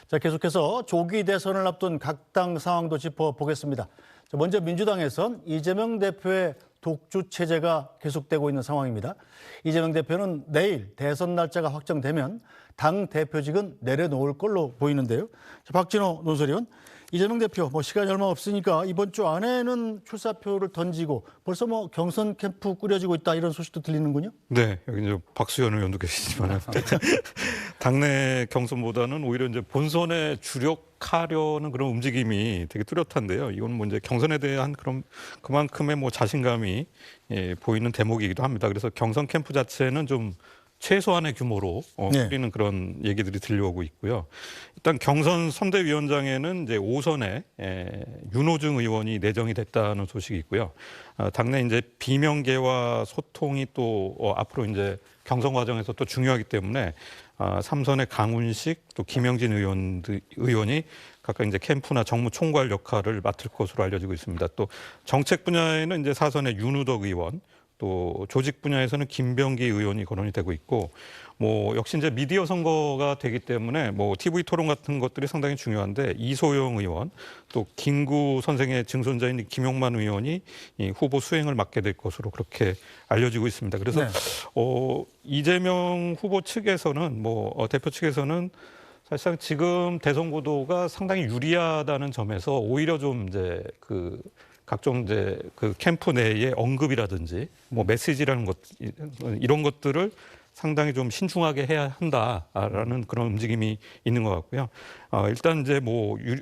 자, 계속해서 조기 대선을 앞둔 각 당 상황도 짚어보겠습니다. 자, 먼저 민주당에선 이재명 대표의 독주 체제가 계속되고 있는 상황입니다. 이재명 대표는 내일 대선 날짜가 확정되면 당 대표직은 내려놓을 걸로 보이는데요. 자, 박진호 논설위원, 이재명 대표 시간이 얼마 없으니까 이번 주 안에는 출사표를 던지고 벌써 경선 캠프 꾸려지고 있다 이런 소식도 들리는군요. 네, 여기 이제 박수현 의원도 계시지만 당내 경선보다는 오히려 이제 본선에 주력하려는 그런 움직임이 되게 뚜렷한데요. 이건 이제 경선에 대한 그런 그만큼의 자신감이 보이는 대목이기도 합니다. 그래서 경선 캠프 자체는 좀 최소한의 규모로 꾸리는 그런 얘기들이 들려오고 있고요. 일단 경선 선대위원장에는 이제 5선에 윤호중 의원이 내정이 됐다는 소식이 있고요. 당내 이제 비명계와 소통이 또 앞으로 이제 경선 과정에서 또 중요하기 때문에 3선의 강훈식 또 김영진 의원이 각각 이제 캠프나 정무 총괄 역할을 맡을 것으로 알려지고 있습니다. 또 정책 분야에는 이제 4선의 윤우덕 의원, 또 조직 분야에서는 김병기 의원이 거론이 되고 있고, 역시 이제 미디어 선거가 되기 때문에 TV 토론 같은 것들이 상당히 중요한데 이소영 의원, 또 김구 선생의 증손자인 김용만 의원이 이 후보 수행을 맡게 될 것으로 그렇게 알려지고 있습니다. 그래서 네. 이재명 후보 측에서는 대표 측에서는 사실상 지금 대선 구도가 상당히 유리하다는 점에서 오히려 좀 이제 각종 이제 캠프 내의 언급이라든지 메시지라는 것 이런 것들을 상당히 좀 신중하게 해야 한다라는 그런 움직임이 있는 것 같고요. 일단 이제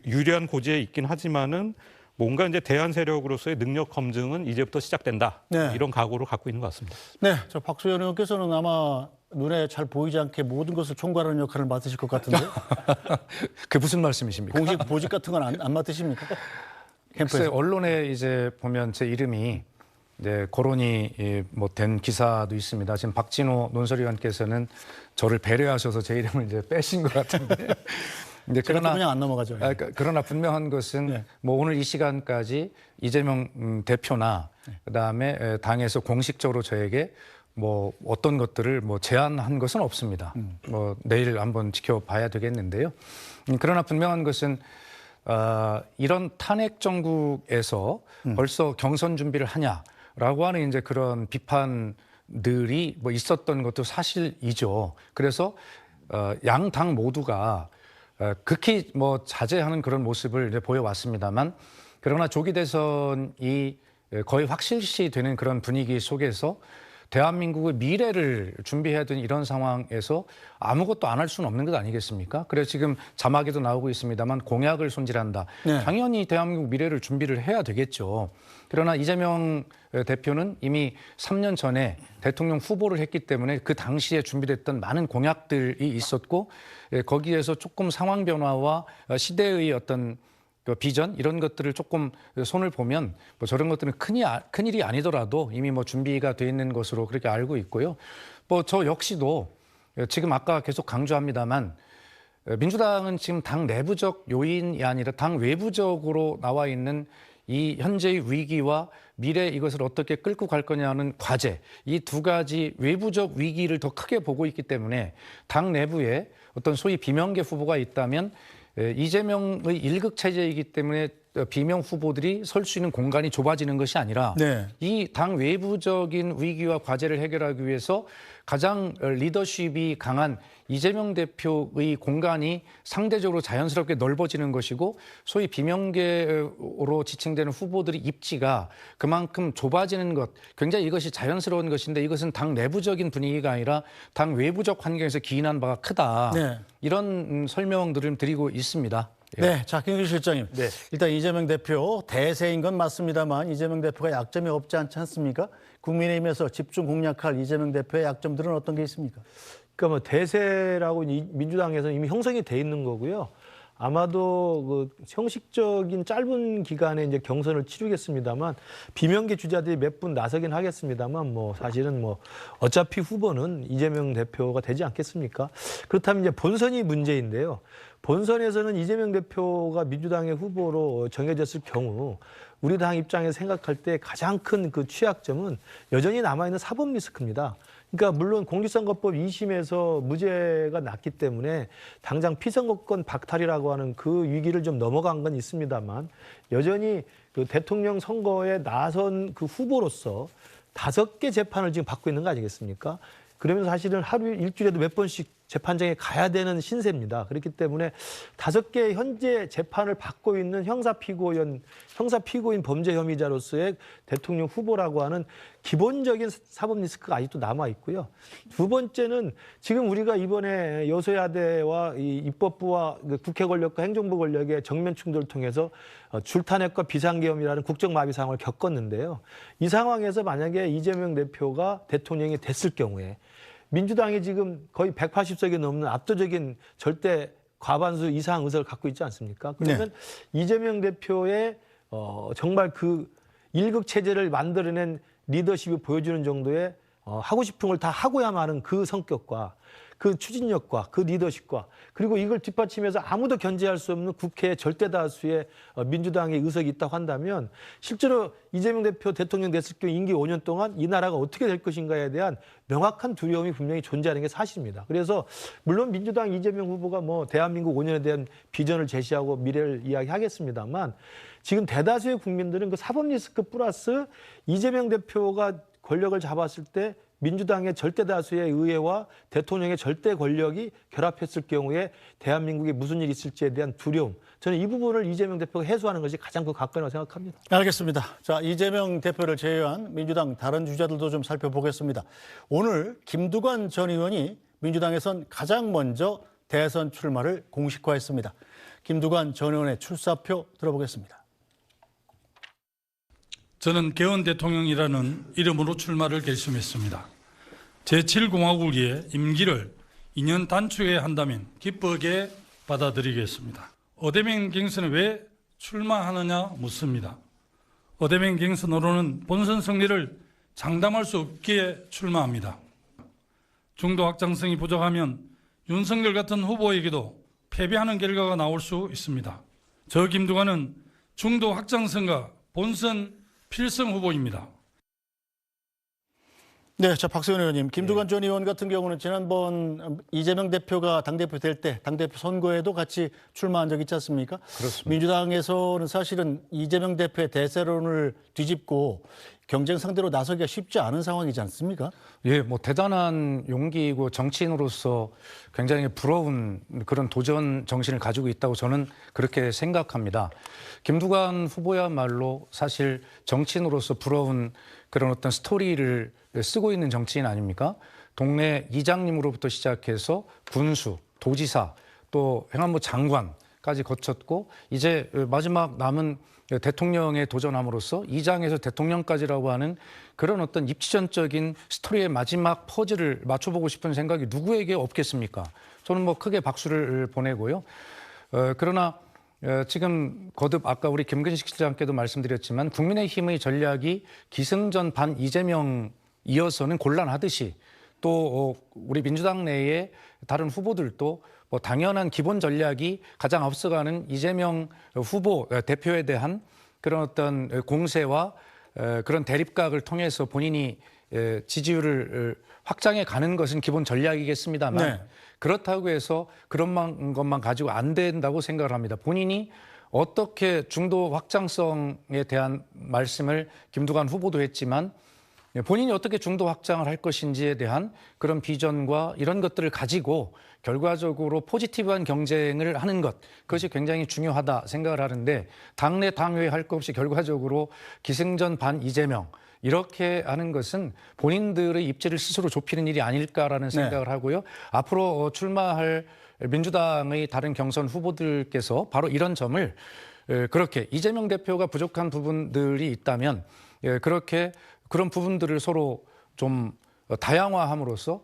유리한 고지에 있긴 하지만은 뭔가 이제 대안 세력으로서의 능력 검증은 이제부터 시작된다. 네. 이런 각오를 갖고 있는 것 같습니다. 네, 저 박수현 의원께서는 아마 눈에 잘 보이지 않게 모든 것을 총괄하는 역할을 맡으실 것 같은데. 그게 무슨 말씀이십니까? 보직 같은 건 안 맡으십니까? 글쎄, 언론에 이제 보면 제 이름이 거론이 된 기사도 있습니다. 지금 박진호 논설위원께서는 저를 배려하셔서 제 이름을 이제 빼신 것 같은데. 근데 그러나 그냥 안 넘어가죠. 그러나 분명한 것은 오늘 이 시간까지 이재명 대표나 그다음에 당에서 공식적으로 저에게 어떤 것들을 제안한 것은 없습니다. 내일 한번 지켜봐야 되겠는데요. 그러나 분명한 것은 이런 탄핵 정국에서 벌써 경선 준비를 하냐라고 하는 이제 그런 비판들이 있었던 것도 사실이죠. 그래서 양 당 모두가 극히 자제하는 그런 모습을 이제 보여왔습니다만, 그러나 조기 대선이 거의 확실시 되는 그런 분위기 속에서 대한민국의 미래를 준비해야 되는 이런 상황에서 아무것도 안 할 수는 없는 것 아니겠습니까? 그래서 지금 자막에도 나오고 있습니다만 공약을 손질한다. 네. 당연히 대한민국 미래를 준비를 해야 되겠죠. 그러나 이재명 대표는 이미 3년 전에 대통령 후보를 했기 때문에 그 당시에 준비됐던 많은 공약들이 있었고, 거기에서 조금 상황 변화와 시대의 어떤 비전 이런 것들을 조금 손을 보면 저런 것들은 큰일이 아니더라도 이미 준비가 돼 있는 것으로 그렇게 알고 있고요. 저 역시도 지금 아까 계속 강조합니다만 민주당은 지금 당 내부적 요인이 아니라 당 외부적으로 나와 있는 이 현재의 위기와 미래 이것을 어떻게 끌고 갈 거냐는 과제, 이 두 가지 외부적 위기를 더 크게 보고 있기 때문에 당 내부에 어떤 소위 비명계 후보가 있다면 이재명의 일극 체제이기 때문에 비명 후보들이 설 수 있는 공간이 좁아지는 것이 아니라 이 당 외부적인 위기와 과제를 해결하기 위해서 가장 리더십이 강한 이재명 대표의 공간이 상대적으로 자연스럽게 넓어지는 것이고, 소위 비명계로 지칭되는 후보들의 입지가 그만큼 좁아지는 것, 굉장히 이것이 자연스러운 것인데 이것은 당 내부적인 분위기가 아니라 당 외부적 환경에서 기인한 바가 크다. 이런 설명들을 드리고 있습니다. 네, 자, 김규 실장님. 일단 이재명 대표 대세인 건 맞습니다만 이재명 대표가 약점이 없지 않지 않습니까? 국민의힘에서 집중 공략할 이재명 대표의 약점들은 어떤 게 있습니까? 그러니까 대세라고 민주당에서는 이미 형성이 돼 있는 거고요. 아마도 형식적인 짧은 기간에 이제 경선을 치르겠습니다만 비명계 주자들이 몇 분 나서긴 하겠습니다만 사실은 어차피 후보는 이재명 대표가 되지 않겠습니까? 그렇다면 이제 본선이 문제인데요. 본선에서는 이재명 대표가 민주당의 후보로 정해졌을 경우 우리 당 입장에서 생각할 때 가장 큰 취약점은 여전히 남아있는 사법 리스크입니다. 그러니까 물론 공직선거법 2심에서 무죄가 났기 때문에 당장 피선거권 박탈이라고 하는 그 위기를 좀 넘어간 건 있습니다만 여전히 그 대통령 선거에 나선 그 후보로서 5개 재판을 지금 받고 있는 거 아니겠습니까? 그러면서 사실은 하루 일주일에도 몇 번씩 재판장에 가야 되는 신세입니다. 그렇기 때문에 5개 현재 재판을 받고 있는 형사피고인 범죄 혐의자로서의 대통령 후보라고 하는 기본적인 사법 리스크가 아직도 남아 있고요. 두 번째는 지금 우리가 이번에 여소야대와 이 입법부와 국회 권력과 행정부 권력의 정면 충돌을 통해서 줄탄핵과 비상계엄이라는 국정마비 상황을 겪었는데요. 이 상황에서 만약에 이재명 대표가 대통령이 됐을 경우에 민주당이 지금 거의 180석이 넘는 압도적인 절대 과반수 이상 의석을 갖고 있지 않습니까? 그러면 이재명 대표의 정말 그 일극 체제를 만들어낸 리더십이 보여주는 정도의 하고 싶은 걸 다 하고야만 하는 그 성격과 그 추진력과 그 리더십과 그리고 이걸 뒷받침해서 아무도 견제할 수 없는 국회의 절대 다수의 민주당의 의석이 있다고 한다면 실제로 이재명 대표 대통령 됐을 경우 임기 5년 동안 이 나라가 어떻게 될 것인가에 대한 명확한 두려움이 분명히 존재하는 게 사실입니다. 그래서 물론 민주당 이재명 후보가 뭐 대한민국 5년에 대한 비전을 제시하고 미래를 이야기하겠습니다만 지금 대다수의 국민들은 그 사법 리스크 플러스 이재명 대표가 권력을 잡았을 때 민주당의 절대 다수의 의회와 대통령의 절대 권력이 결합했을 경우에 대한민국에 무슨 일이 있을지에 대한 두려움. 저는 이 부분을 이재명 대표가 해소하는 것이 가장 그 가까이라고 생각합니다. 알겠습니다. 자, 이재명 대표를 제외한 민주당 다른 주자들도 좀 살펴보겠습니다. 오늘 김두관 전 의원이 민주당에선 가장 먼저 대선 출마를 공식화했습니다. 김두관 전 의원의 출사표 들어보겠습니다. 저는 개헌 대통령이라는 이름으로 출마를 결심했습니다. 제7공화국을 위해 임기를 2년 단축해야 한다면 기쁘게 받아들이겠습니다. 어대면 경선에 왜 출마하느냐 묻습니다. 어대면 경선으로는 본선 승리를 장담할 수 없기에 출마합니다. 중도 확장성이 부족하면 윤석열 같은 후보에게도 패배하는 결과가 나올 수 있습니다. 저 김두관은 중도 확장성과 본선 필승 후보입니다. 네, 자 박수현 의원님, 김두관 전 의원 같은 경우는 지난번 이재명 대표가 당대표 될 때 당대표 선거에도 같이 출마한 적 있지 않습니까? 그렇습니다. 민주당에서는 사실은 이재명 대표의 대세론을 뒤집고 경쟁 상대로 나서기가 쉽지 않은 상황이지 않습니까? 예, 뭐 대단한 용기이고 정치인으로서 굉장히 부러운 그런 도전 정신을 가지고 있다고 저는 그렇게 생각합니다. 김두관 후보야말로 사실 정치인으로서 부러운 그런 어떤 스토리를 쓰고 있는 정치인 아닙니까? 동네 이장님으로부터 시작해서 군수, 도지사, 또 행안부 장관까지 거쳤고 이제 마지막 남은 대통령에 도전함으로써 이장에서 대통령까지라고 하는 그런 어떤 입지전적인 스토리의 마지막 퍼즐을 맞춰보고 싶은 생각이 누구에게 없겠습니까? 저는 뭐 크게 박수를 보내고요. 그러나 지금 거듭 아까 우리 김근식 실장께도 말씀드렸지만 국민의힘의 전략이 기승전 반 이재명 이어서는 곤란하듯이 또 우리 민주당 내에 다른 후보들도 뭐 당연한 기본 전략이 가장 앞서가는 이재명 후보 대표에 대한 그런 어떤 공세와 그런 대립각을 통해서 본인이 지지율을 확장해 가는 것은 기본 전략이겠습니다만 네. 그렇다고 해서 그런 것만 가지고 안 된다고 생각을 합니다. 본인이 어떻게 중도 확장성에 대한 말씀을 김두관 후보도 했지만 본인이 어떻게 중도 확장을 할 것인지에 대한 그런 비전과 이런 것들을 가지고 결과적으로 포지티브한 경쟁을 하는 것, 그것이 굉장히 중요하다 생각을 하는데 당내 당외 할 것 없이 결과적으로 기승전 반 이재명 이렇게 하는 것은 본인들의 입지를 스스로 좁히는 일이 아닐까라는 생각을 하고요. 앞으로 출마할 민주당의 다른 경선 후보들께서 바로 이런 점을 그렇게 이재명 대표가 부족한 부분들이 있다면 그렇게 그런 부분들을 서로 좀 다양화함으로써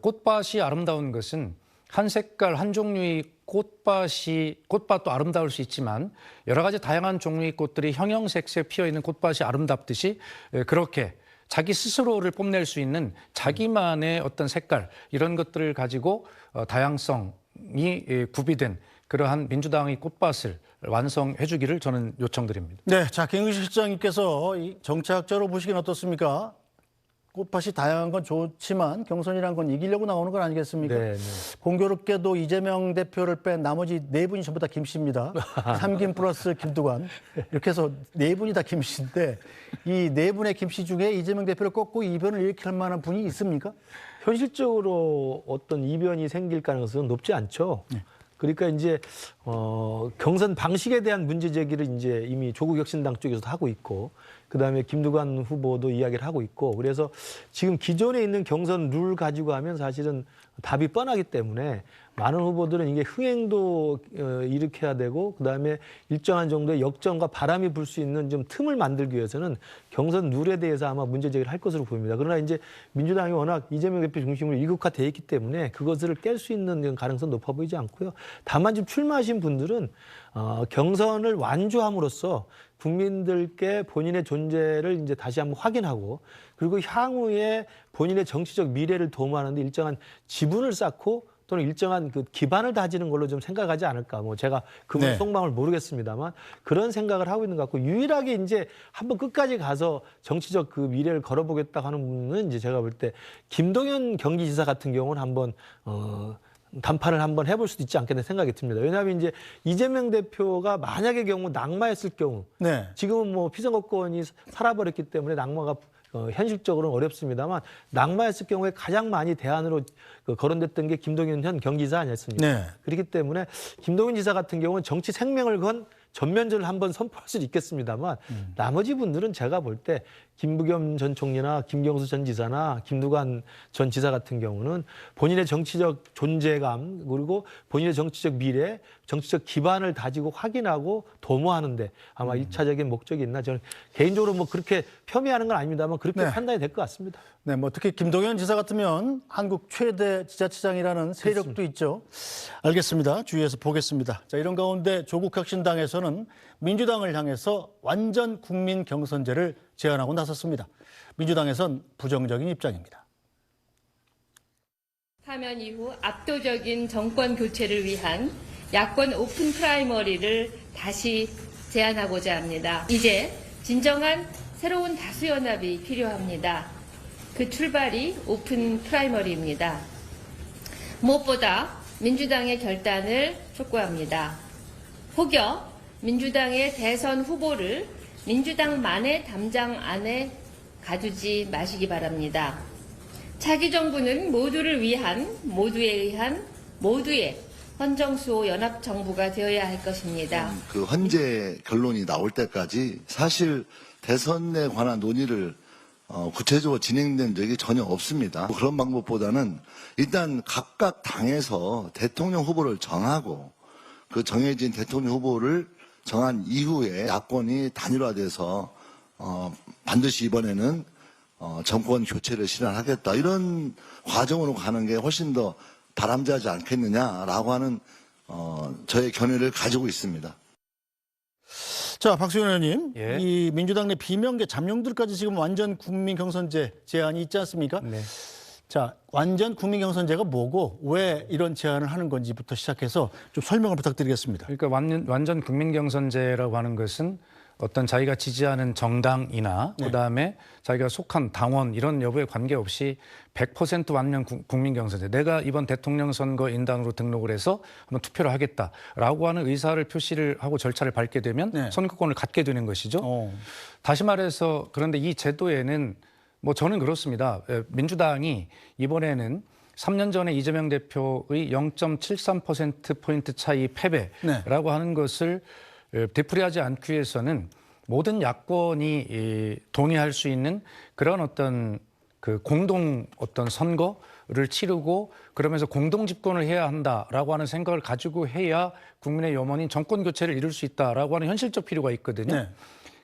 꽃밭이 아름다운 것은 한 색깔 한 종류의 꽃밭도 아름다울 수 있지만 여러 가지 다양한 종류의 꽃들이 형형색색 피어 있는 꽃밭이 아름답듯이 그렇게 자기 스스로를 뽐낼 수 있는 자기만의 어떤 색깔 이런 것들을 가지고 다양성이 구비된 그러한 민주당의 꽃밭을 완성해 주기를 저는 요청드립니다. 네, 자 김근식 실장님께서 이 정치학자로 보시기는 어떻습니까? 꽃밭이 다양한 건 좋지만 경선이란 건 이기려고 나오는 건 아니겠습니까? 네, 네. 공교롭게도 이재명 대표를 뺀 나머지 네 분이 전부 다 김씨입니다. 삼김 플러스 김두관. 이렇게 해서 네 분이 다 김씨인데 이 네 분의 김씨 중에 이재명 대표를 꺾고 이변을 일으킬 만한 분이 있습니까? 현실적으로 어떤 이변이 생길 가능성은 높지 않죠. 그러니까 이제 경선 방식에 대한 문제 제기를 이제 이미 조국 혁신당 쪽에서도 하고 있고, 그다음에 김두관 후보도 이야기를 하고 있고, 그래서 지금 기존에 있는 경선 룰 가지고 하면 사실은 답이 뻔하기 때문에 많은 후보들은 이게 흥행도 일으켜야 되고, 그다음에 일정한 정도의 역전과 바람이 불 수 있는 좀 틈을 만들기 위해서는 경선 룰에 대해서 아마 문제 제기를 할 것으로 보입니다. 그러나 이제 민주당이 워낙 이재명 대표 중심으로 일극화돼 있기 때문에 그것을 깰 수 있는 가능성은 높아 보이지 않고요. 다만 지금 출마하신 분들은 경선을 완주함으로써 국민들께 본인의 존재를 이제 다시 한번 확인하고, 그리고 향후에 본인의 정치적 미래를 도모하는데 일정한 지분을 쌓고 또는 일정한 그 기반을 다지는 걸로 좀 생각하지 않을까. 뭐 제가 그분 속마음을 모르겠습니다만 그런 생각을 하고 있는 것 같고, 유일하게 이제 한번 끝까지 가서 정치적 그 미래를 걸어보겠다고 하는 분은 이제 제가 볼 때 김동연 경기지사 같은 경우는 한번 단판을 한번 해볼 수도 있지 않겠나 생각이 듭니다. 왜냐하면 이제 이재명 대표가 만약의 경우 낙마했을 경우, 지금은 뭐 피선거권이 살아버렸기 때문에 낙마가 현실적으로는 어렵습니다만, 낙마했을 경우에 가장 많이 대안으로 거론됐던 게 김동연 현 경기지사 아니었습니까? 그렇기 때문에 김동연 지사 같은 경우는 정치 생명을 건 전면전을 한번 선포할 수도 있겠습니다만, 나머지 분들은 제가 볼 때 김부겸 전 총리나 김경수 전 지사나 김두관 전 지사 같은 경우는 본인의 정치적 존재감, 그리고 본인의 정치적 미래, 정치적 기반을 다지고 확인하고 도모하는데 아마 일차적인 목적이 있나, 저는 개인적으로 뭐 그렇게 폄훼하는 건 아닙니다만 그렇게 판단이 될 것 같습니다. 네, 뭐 특히 김동연 지사 같으면 한국 최대 지자체장이라는 세력도 있죠. 알겠습니다. 주의해서 보겠습니다. 자, 이런 가운데 조국 혁신당에서는 민주당을 향해서 완전 국민 경선제를 제안하고 나섰습니다. 민주당에선 부정적인 입장입니다. 파면 이후 압도적인 정권 교체를 위한 야권 오픈 프라이머리를 다시 제안하고자 합니다. 이제 진정한 새로운 다수연합이 필요합니다. 그 출발이 오픈 프라이머리입니다. 무엇보다 민주당의 결단을 촉구합니다. 혹여 민주당의 대선 후보를 민주당만의 담장 안에 가두지 마시기 바랍니다. 차기 정부는 모두를 위한, 모두에 의한, 모두의 헌정수호 연합정부가 되어야 할 것입니다. 그 헌재 결론이 나올 때까지 사실 대선에 관한 논의를 구체적으로 진행된 적이 전혀 없습니다. 그런 방법보다는 일단 각각 당에서 대통령 후보를 정하고, 그 정해진 대통령 후보를 정한 이후에 야권이 단일화돼서 반드시 이번에는 정권 교체를 실현하겠다, 이런 과정으로 가는 게 훨씬 더 바람직하지 않겠느냐라고 하는 저의 견해를 가지고 있습니다. 자, 박수현 의원님, 예. 이 민주당 내 비명계 잠룡들까지 지금 완전 국민 경선제 제안이 있지 않습니까? 네. 자, 완전 국민 경선제가 뭐고 왜 이런 제안을 하는 건지부터 시작해서 좀 설명을 부탁드리겠습니다. 그러니까 완전 국민 경선제라고 하는 것은 어떤 자기가 지지하는 정당이나 그다음에 자기가 속한 당원 이런 여부에 관계없이 100% 완전 국민 경선제, 내가 이번 대통령 선거 인단으로 등록을 해서 한번 투표를 하겠다라고 하는 의사를 표시를 하고 절차를 밟게 되면 선거권을 갖게 되는 것이죠. 다시 말해서, 그런데 이 제도에는 뭐 저는 그렇습니다. 민주당이 이번에는 3년 전에 이재명 대표의 0.73%포인트 차이 패배라고 하는 것을 되풀이하지 않기 위해서는 모든 야권이 동의할 수 있는 그런 어떤 그 공동 어떤 선거를 치르고, 그러면서 공동 집권을 해야 한다라고 하는 생각을 가지고 해야 국민의 염원인 정권 교체를 이룰 수 있다라고 하는 현실적 필요가 있거든요.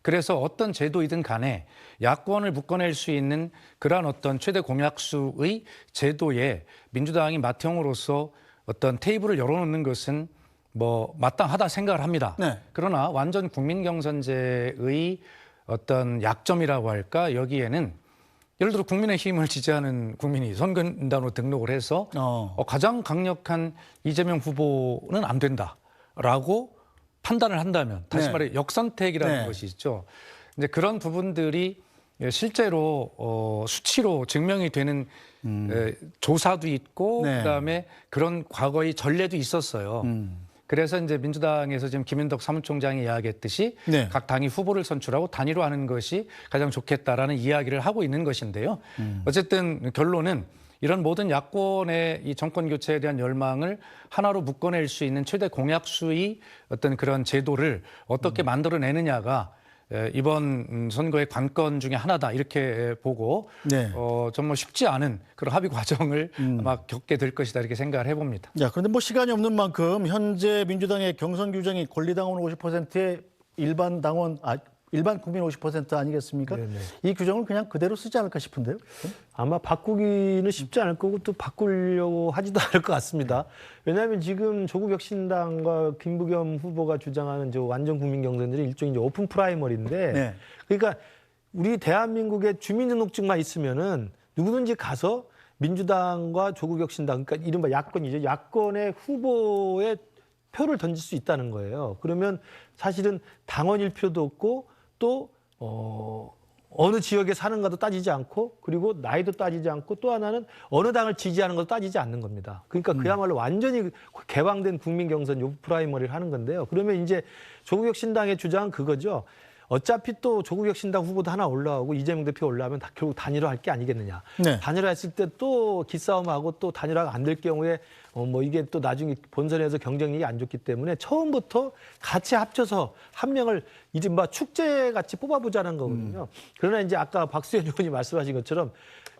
그래서 어떤 제도이든 간에 야권을 묶어낼 수 있는 그러한 어떤 최대 공약수의 제도에 민주당이 맏형으로서 어떤 테이블을 열어놓는 것은 뭐 마땅하다 생각을 합니다. 그러나 완전 국민 경선제의 어떤 약점이라고 할까, 여기에는 예를 들어 국민의힘을 지지하는 국민이 선거인단으로 등록을 해서 가장 강력한 이재명 후보는 안 된다라고 판단을 한다면, 다시 말해 역선택이라는 것이 있죠. 이제 그런 부분들이 실제로 수치로 증명이 되는 조사도 있고 네. 그다음에 그런 과거의 전례도 있었어요. 그래서 이제 민주당에서 지금 김현덕 사무총장이 이야기했듯이 네. 각 당이 후보를 선출하고 단일화하는 것이 가장 좋겠다라는 이야기를 하고 있는 것인데요. 어쨌든 결론은 이런 모든 야권의 이 정권 교체에 대한 열망을 하나로 묶어낼 수 있는 최대 공약수의 어떤 그런 제도를 어떻게 만들어내느냐가 이번 선거의 관건 중에 하나다 이렇게 보고 네. 정말 쉽지 않은 그런 합의 과정을 아마 겪게 될 것이다 이렇게 생각을 해봅니다. 자, 그런데 뭐 시간이 없는 만큼 현재 민주당의 경선 규정이 권리당원 50%의 일반 국민 50% 아니겠습니까? 네네. 이 규정을 그냥 그대로 쓰지 않을까 싶은데요. 아마 바꾸기는 쉽지 않을 거고 또 바꾸려고 하지도 않을 것 같습니다. 왜냐하면 지금 조국혁신당과 김부겸 후보가 주장하는 저 완전 국민 경선들이 일종의 이제 오픈 프라이머리인데, 네. 그러니까 우리 대한민국의 주민등록증만 있으면은 누구든지 가서 민주당과 조국혁신당, 그러니까 이른바 야권이죠. 야권의 후보의 표를 던질 수 있다는 거예요. 그러면 사실은 당원 일표도 없고 또 어느 지역에 사는가도 따지지 않고 그리고 나이도 따지지 않고 또 하나는 어느 당을 지지하는 것도 따지지 않는 겁니다. 그러니까 그야말로 완전히 개방된 국민 경선 요 프라이머리를 하는 건데요. 그러면 이제 조국혁신당의 주장은 그거죠. 어차피 또 조국혁신당 후보도 하나 올라오고 이재명 대표 올라오면 결국 단일화할 게 아니겠느냐. 네. 단일화했을 때 또 기싸움하고 또 단일화가 안 될 경우에 뭐 이게 또 나중에 본선에서 경쟁력이 안 좋기 때문에 처음부터 같이 합쳐서 한 명을 이른바 축제같이 뽑아보자는 거거든요. 그러나 이제 아까 박수현 의원이 말씀하신 것처럼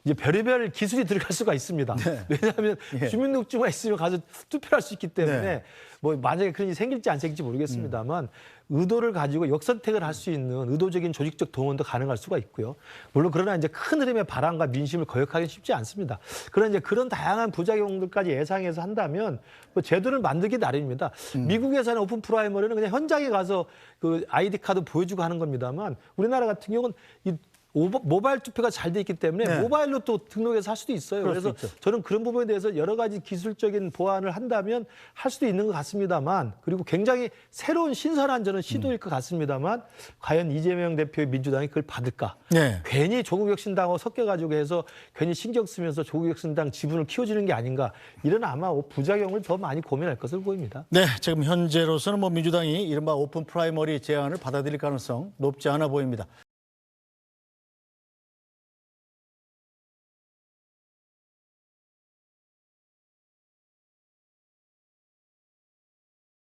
이제 별의별 기술이 들어갈 수가 있습니다. 네. 왜냐하면 예. 주민등록증만 있으면 가서 투표할 수 있기 때문에 네. 뭐 만약에 그런 일이 생길지 안 생길지 모르겠습니다만 의도를 가지고 역선택을 할 수 있는 의도적인 조직적 동원도 가능할 수가 있고요. 물론 그러나 이제 큰 흐름의 바람과 민심을 거역하기는 쉽지 않습니다. 그러나 이제 그런 다양한 부작용들까지 예상해서 한다면 뭐 제도를 만들기 나름입니다. 미국에서는 오픈 프라이머리는 그냥 현장에 가서 그 아이디 카드 보여주고 하는 겁니다만 우리나라 같은 경우는 이 모바일 투표가 잘 돼 있기 때문에 네. 모바일로 또 등록해서 할 수도 있어요. 그럴 수 그래서 있죠. 저는 그런 부분에 대해서 여러 가지 기술적인 보완을 한다면 할 수도 있는 것 같습니다만 그리고 굉장히 새로운 신선한 저는 시도일 것 같습니다만 과연 이재명 대표의 민주당이 그걸 받을까? 네. 괜히 조국혁신당하고 섞여가지고 해서 괜히 신경 쓰면서 조국혁신당 지분을 키워주는 게 아닌가 이런 아마 부작용을 더 많이 고민할 것으로 보입니다. 네, 지금 현재로서는 뭐 민주당이 이른바 오픈 프라이머리 제안을 받아들일 가능성 높지 않아 보입니다.